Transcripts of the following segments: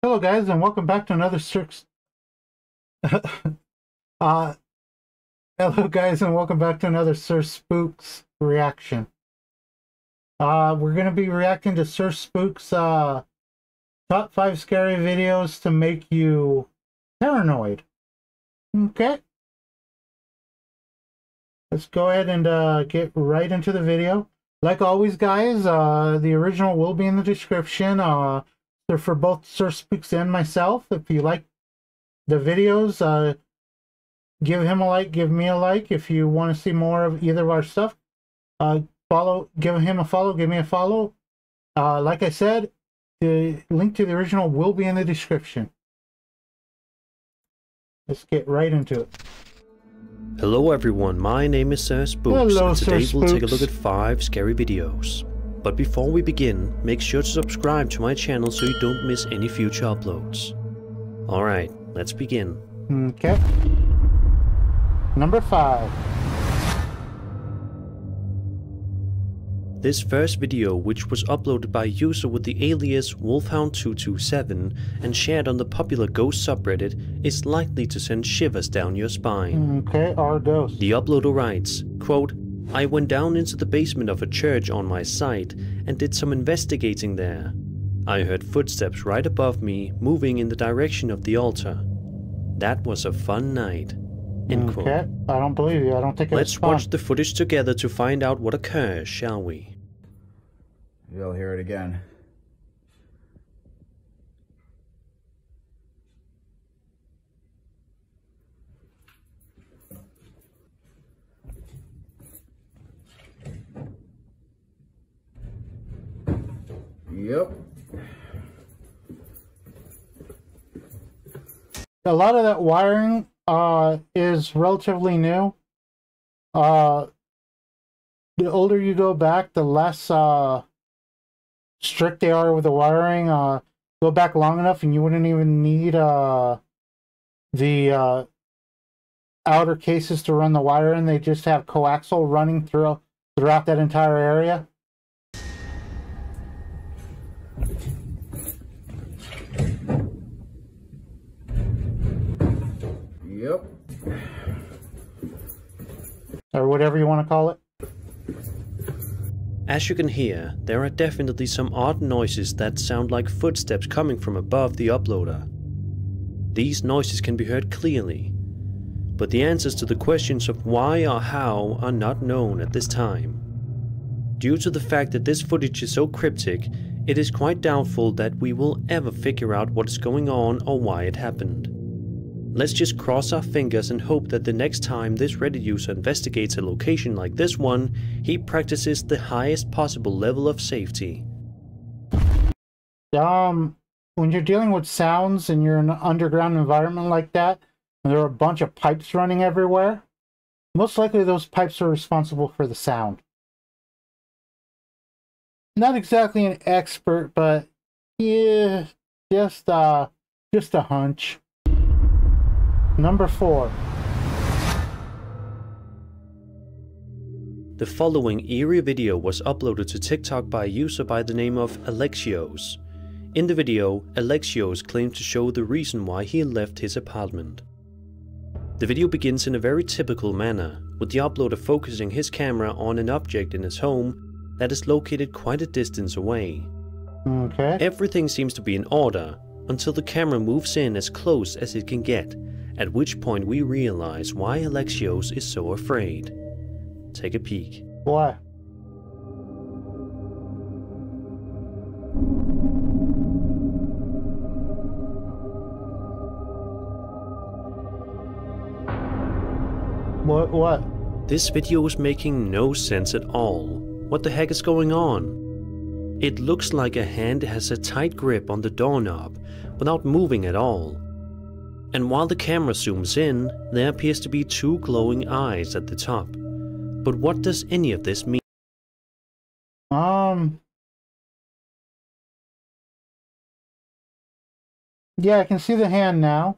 Hello guys, and welcome back to another uh hello guys, and welcome back to another Sir Spooks reaction. We're gonna be reacting to Sir Spooks top 5 scary videos to make you paranoid. Okay. Let's go ahead and get right into the video. Like always guys, the original will be in the description. They're for both Sir Spooks and myself. If you like the videos, give him a like, give me a like. If you want to see more of either of our stuff, give him a follow, give me a follow. Like I said, the link to the original will be in the description. Let's get right into it. Hello everyone, my name is Sir Spooks, Hello, and today Sir we'll take a Spooks. look at 5 scary videos. But before we begin, make sure to subscribe to my channel so you don't miss any future uploads. Alright, let's begin. Okay. Number 5. This first video, which was uploaded by a user with the alias Wolfhound227 and shared on the popular ghost subreddit, is likely to send shivers down your spine. Okay, our ghost. The uploader writes, quote, I went down into the basement of a church on my site and did some investigating there. I heard footsteps right above me moving in the direction of the altar. That was a fun night. End quote. Okay, I don't believe you. I don't think it was Let's fun. watch the footage together to find out what occurs, shall we? You'll hear it again. Yep. A lot of that wiring is relatively new. The older you go back, the less strict they are with the wiring. Go back long enough and you wouldn't even need the outer cases to run the wire in. They just have coaxial running throughout that entire area. Yep. Or whatever you want to call it. As you can hear, there are definitely some odd noises that sound like footsteps coming from above the uploader. These noises can be heard clearly, but the answers to the questions of why or how are not known at this time. Due to the fact that this footage is so cryptic, it is quite doubtful that we will ever figure out what is going on or why it happened. Let's just cross our fingers and hope that the next time this Reddit user investigates a location like this one, he practices the highest possible level of safety. When you're dealing with sounds and you're in an underground environment like that, and there are a bunch of pipes running everywhere, most likely those pipes are responsible for the sound. Not exactly an expert, but yeah, just a hunch. Number 4. The following eerie video was uploaded to TikTok by a user by the name of Alexios. In the video, Alexios claimed to show the reason why he left his apartment. The video begins in a very typical manner, with the uploader focusing his camera on an object in his home that is located quite a distance away. Okay. Everything seems to be in order, until the camera moves in as close as it can get, at which point we realize why Alexios is so afraid. Take a peek. Why? What? This video is making no sense at all. What the heck is going on? It looks like a hand has a tight grip on the doorknob without moving at all. And while the camera zooms in, there appears to be 2 glowing eyes at the top. But what does any of this mean? Yeah, I can see the hand now.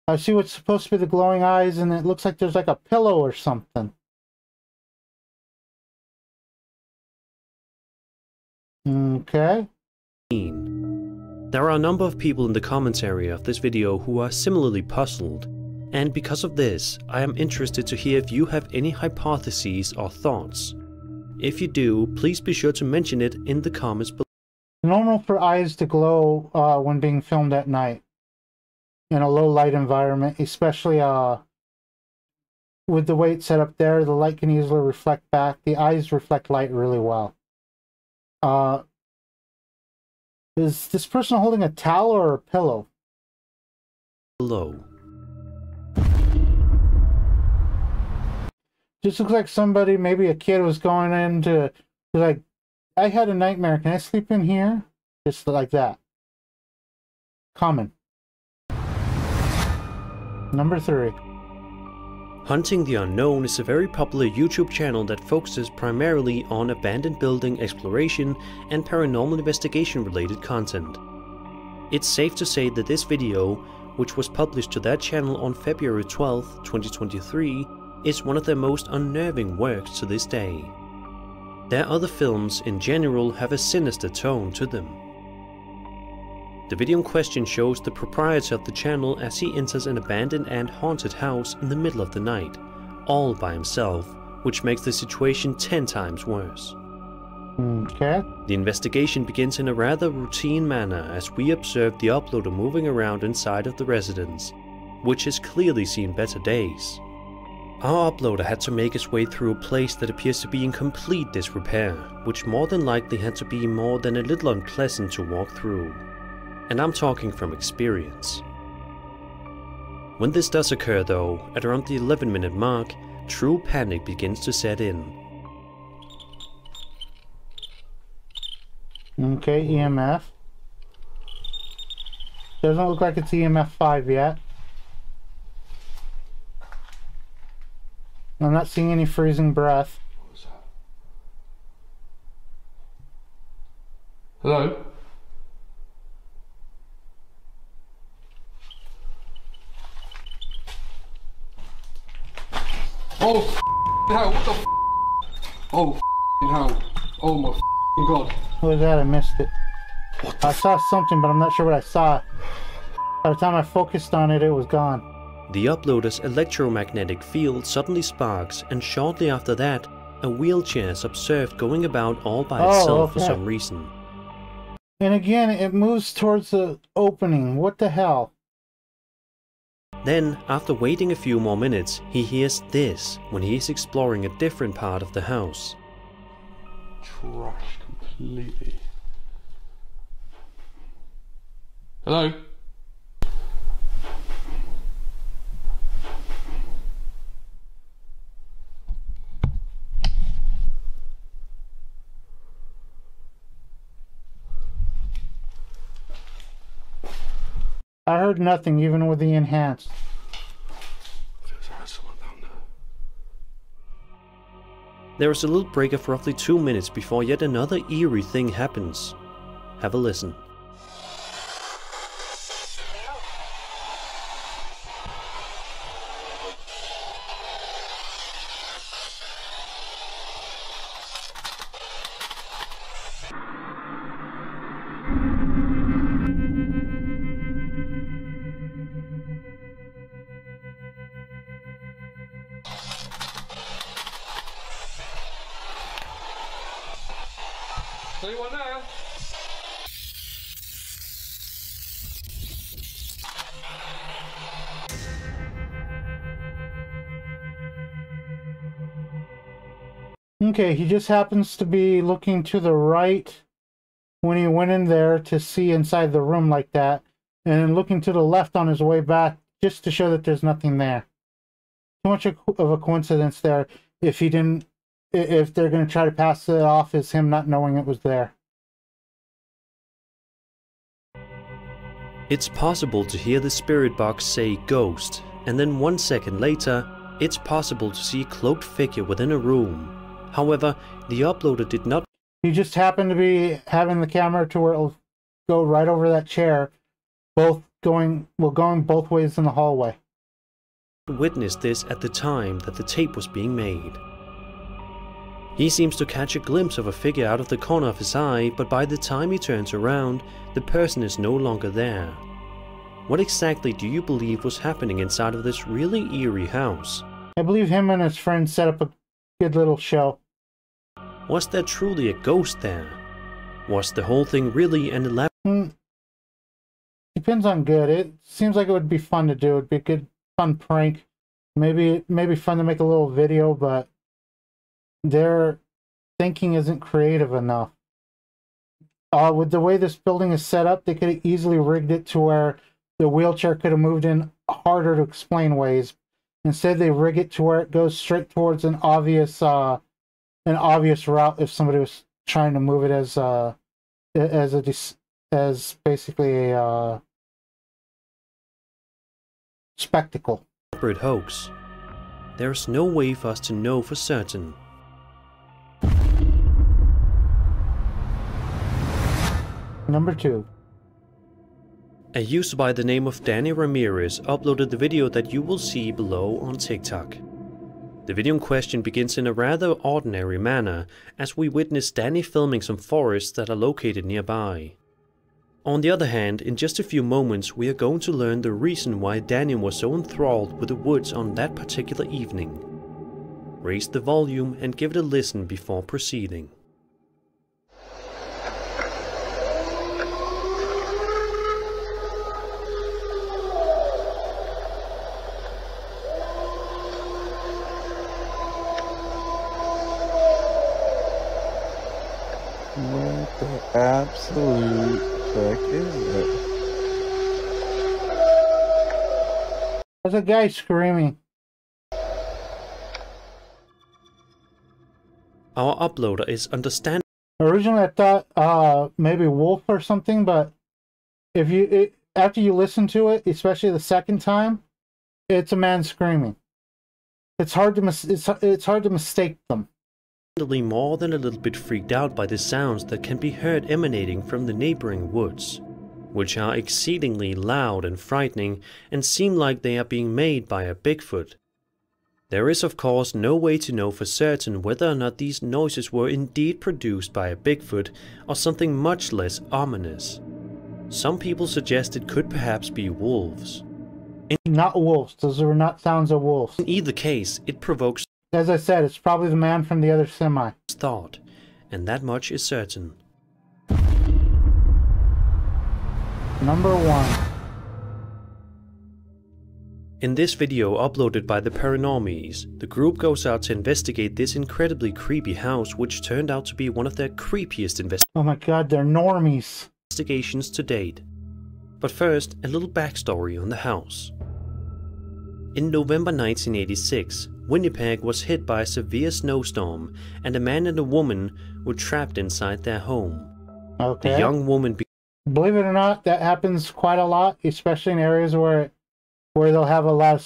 I see what's supposed to be the glowing eyes, and it looks like there's like a pillow or something. Okay. There are a number of people in the comments area of this video who are similarly puzzled, and because of this, I am interested to hear if you have any hypotheses or thoughts. If you do, please be sure to mention it in the comments below. Normal for eyes to glow when being filmed at night in a low light environment, especially with the way it's set up there. The light can easily reflect back. The eyes reflect light really well. Is this person holding a towel or a pillow? Below. Just looks like somebody, maybe a kid, was going into, like, I had a nightmare. Can I sleep in here? Just like that. Common. Number 3. Hunting the Unknown is a very popular YouTube channel that focuses primarily on abandoned building exploration and paranormal investigation related content. It's safe to say that this video, which was published to that channel on February 12, 2023, is one of their most unnerving works to this day. Their other films in general have a sinister tone to them. The video in question shows the proprietor of the channel as he enters an abandoned and haunted house in the middle of the night, all by himself, which makes the situation 10 times worse. Okay. The investigation begins in a rather routine manner as we observe the uploader moving around inside of the residence, which has clearly seen better days. Our uploader had to make his way through a place that appears to be in complete disrepair, which more than likely had to be more than a little unpleasant to walk through. And I'm talking from experience. When this does occur though, at around the 11-minute mark, true panic begins to set in. Okay, EMF. Doesn't look like it's EMF 5 yet. I'm not seeing any freezing breath. What was that? Hello? Oh, hell, what the Oh, hell. Oh my god. What was that? I missed it. I saw something, but I'm not sure what I saw. By the time I focused on it, it was gone. The uploader's electromagnetic field suddenly sparks, and shortly after that, a wheelchair is observed going about all by itself for some reason. And again, it moves towards the opening. What the hell? Then, after waiting a few more minutes, he hears this when he is exploring a different part of the house. Trash completely. Hello? I heard nothing, even with the enhanced. Feels like someone down there. There is a little break of roughly 2 minutes before yet another eerie thing happens. Have a listen. Anyone there? Okay, he just happens to be looking to the right when he went in there to see inside the room like that, and then looking to the left on his way back just to show that there's nothing there. Too much of a coincidence there if he didn't, if they're going to try to pass it off as him not knowing it was there. It's possible to hear the spirit box say ghost, and then 1 second later, it's possible to see a cloaked figure within a room. However, the uploader did not. He just happened to be having the camera to where it'll go right over that chair, going both ways in the hallway. Witness this at the time that the tape was being made. He seems to catch a glimpse of a figure out of the corner of his eye, but by the time he turns around, the person is no longer there. What exactly do you believe was happening inside of this really eerie house? I believe him and his friends set up a good little show. Was there truly a ghost there? Was the whole thing really an elaborate... Depends on good. It seems like it would be fun to do. It'd be a good, fun prank. Maybe fun to make a little video, but their thinking isn't creative enough. With the way this building is set up, they could have easily rigged it to where the wheelchair could have moved in harder to explain ways. Instead, they rig it to where it goes straight towards an obvious route if somebody was trying to move it as basically a spectacle. Hoax. There's no way for us to know for certain. Number 2. A user by the name of Danny Ramirez uploaded the video that you will see below on TikTok. The video in question begins in a rather ordinary manner, as we witness Danny filming some forests that are located nearby. On the other hand, in just a few moments we are going to learn the reason why Danny was so enthralled with the woods on that particular evening. Raise the volume and give it a listen before proceeding. What the absolute heck is it? There's a guy screaming. Our uploader is understanding. Originally I thought maybe wolf or something, but after you listen to it, especially the second time, it's a man screaming. It's hard to it's hard to mistake them. More than a little bit freaked out by the sounds that can be heard emanating from the neighboring woods, which are exceedingly loud and frightening and seem like they are being made by a Bigfoot. There is of course no way to know for certain whether or not these noises were indeed produced by a Bigfoot or something much less ominous. Some people suggest it could perhaps be wolves. Not wolves, those are not sounds of wolves. In either case, it provokes, as I said, it's probably the man from the other semi. Thought, and that much is certain. Number 1. In this video uploaded by the Paranormies, the group goes out to investigate this incredibly creepy house, which turned out to be one of their creepiest Oh my god, they're normies. Investigations to date. But first, a little backstory on the house. In November 1986, Winnipeg was hit by a severe snowstorm, and a man and a woman were trapped inside their home. Okay. The young woman... Believe it or not, that happens quite a lot, especially in areas where they'll have a lot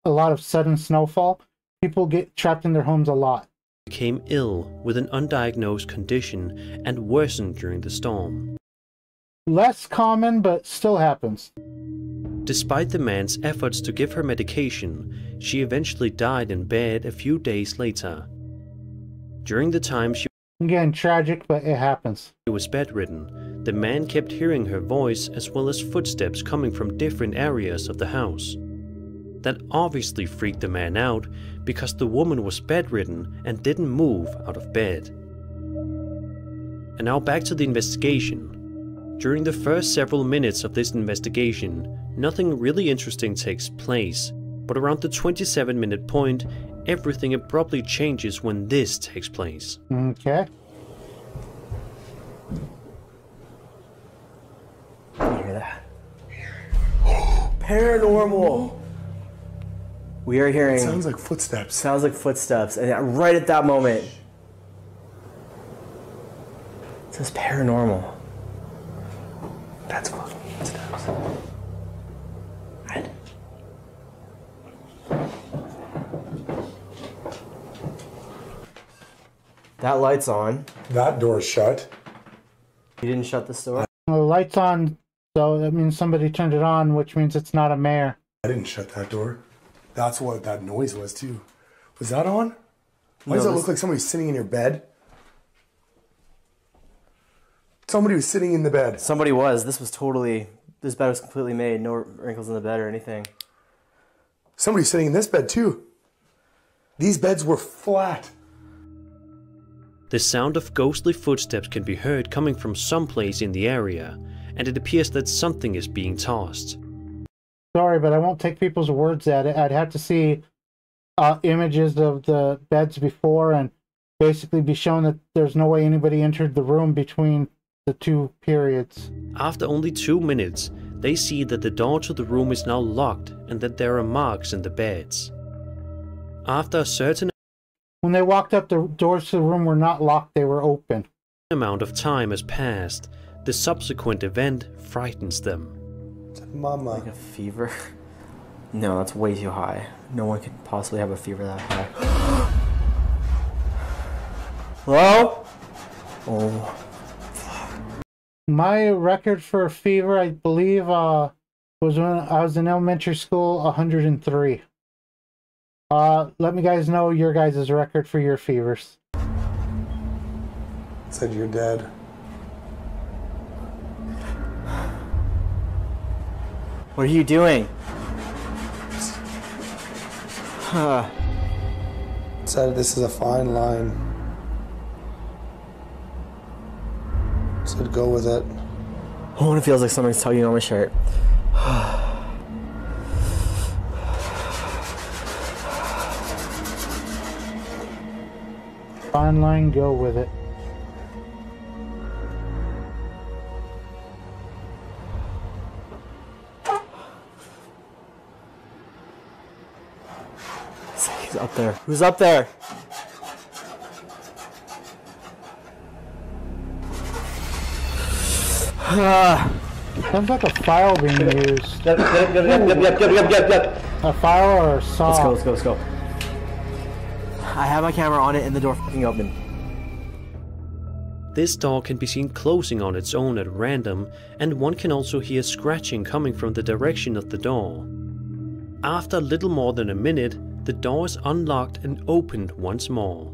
of sudden snowfall. People get trapped in their homes a lot. Became ill with an undiagnosed condition and worsened during the storm. Less common, but still happens. Despite the man's efforts to give her medication, she eventually died in bed a few days later. During the time she Again, tragic, but it happens. was bedridden, the man kept hearing her voice as well as footsteps coming from different areas of the house. That obviously freaked the man out because the woman was bedridden and didn't move out of bed. And now back to the investigation. During the first several minutes of this investigation, nothing really interesting takes place, but around the 27-minute point, everything abruptly changes when this takes place. Okay. You hear that? Paranormal! We are hearing... Sounds like footsteps. Sounds like footsteps, and right at that moment... It says paranormal. That's fucking footsteps. Right. That light's on. That door's shut. You didn't shut this door? The light's on, so that means somebody turned it on, which means it's not a mare. I didn't shut that door. That's what that noise was too. Was that on? Why does it look like somebody's sitting in your bed? Somebody was sitting in the bed. Somebody was. This bed was completely made. No wrinkles in the bed or anything. Somebody's sitting in this bed too. These beds were flat. The sound of ghostly footsteps can be heard coming from someplace in the area, and it appears that something is being tossed. Sorry, but I won't take people's words at it. I'd have to see images of the beds before and basically be shown that there's no way anybody entered the room between the two periods. After only 2 minutes, they see that the door to the room is now locked and that there are marks in the beds. After a certain When they walked up, the doors to the room were not locked, they were open. amount of time has passed, the subsequent event frightens them. Mama. Like a fever? No, that's way too high. No one could possibly have a fever that high. Hello? Oh. My record for fever, I believe, was when I was in elementary school, 103. Let me guys know your guys' record for your fevers. Said you're dead. What are you doing? Said this is a fine line. Said go with it. Oh, it feels like something's tugging on my shirt. Fine line, go with it. He's up there. Who's up there? Sounds like a file being used. Yep. A file or a saw? Let's go. I have my camera on it and the door fucking open. This door can be seen closing on its own at random, and one can also hear scratching coming from the direction of the door. After little more than a minute, the door is unlocked and opened once more.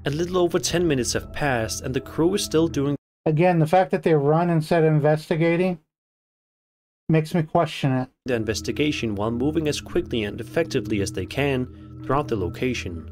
A little over 10 minutes have passed and the crew is still doing Again, the fact that they run instead of investigating makes me question it. the investigation while moving as quickly and effectively as they can throughout the location.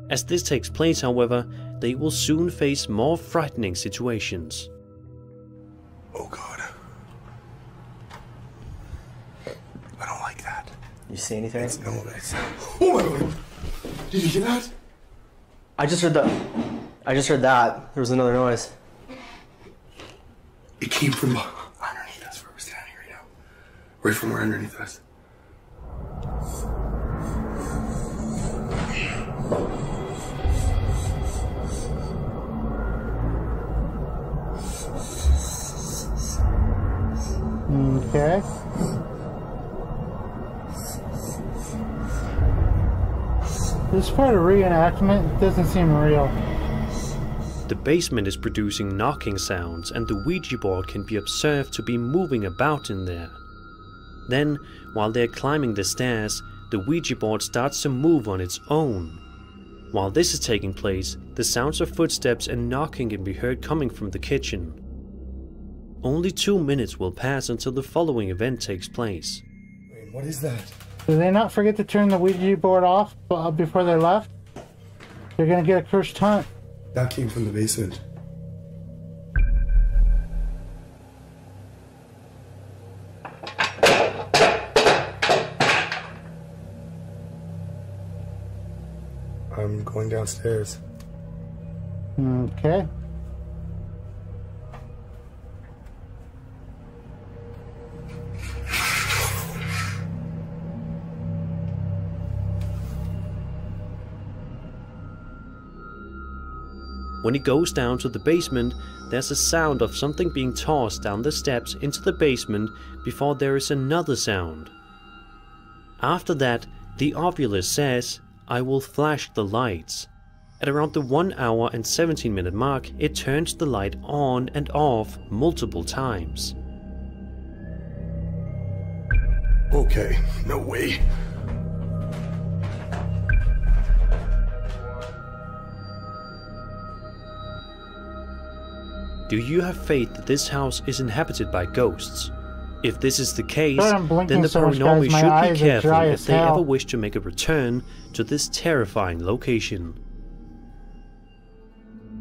As this takes place, however, they will soon face more frightening situations. Oh God. I don't like that. You see anything? It's no it's oh my God. Did you hear that? I just heard that. There was another noise. It came from underneath us where we're standing right now. Right from where underneath us. Okay. This part of reenactment doesn't seem real. The basement is producing knocking sounds and the Ouija board can be observed to be moving about in there. Then, while they're climbing the stairs, the Ouija board starts to move on its own. While this is taking place, the sounds of footsteps and knocking can be heard coming from the kitchen. Only 2 minutes will pass until the following event takes place. Wait, what is that? Did they not forget to turn the Ouija board off before they left? They're gonna get a cursed hunt. That came from the basement. I'm going downstairs. Okay. When he goes down to the basement, there's a sound of something being tossed down the steps into the basement before there is another sound. After that, the ovulus says, "I will flash the lights." At around the 1 hour and 17-minute mark, it turns the light on and off multiple times. Okay, no way. Do you have faith that this house is inhabited by ghosts? If this is the case, Sorry I'm blinking then the so much, paranormal guys. My should eyes be are careful dry if as they hell. ever wish to make a return to this terrifying location.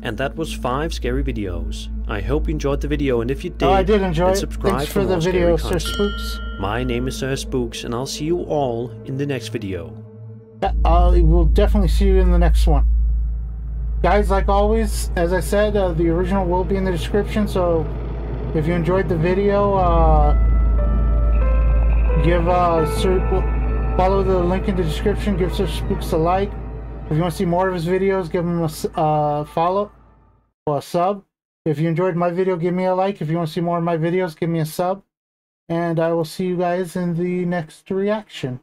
And that was 5 scary videos. I hope you enjoyed the video, and if you did, I did enjoy then it. subscribe Thanks for the more scary video, Sir content. Spooks. My name is Sir Spooks, and I'll see you all in the next video. We'll definitely see you in the next one. Guys, like always, as I said, the original will be in the description, so if you enjoyed the video, follow the link in the description, give Sir Spooks a like. If you want to see more of his videos, give him a follow or a sub. If you enjoyed my video, give me a like. If you want to see more of my videos, give me a sub. And I will see you guys in the next reaction.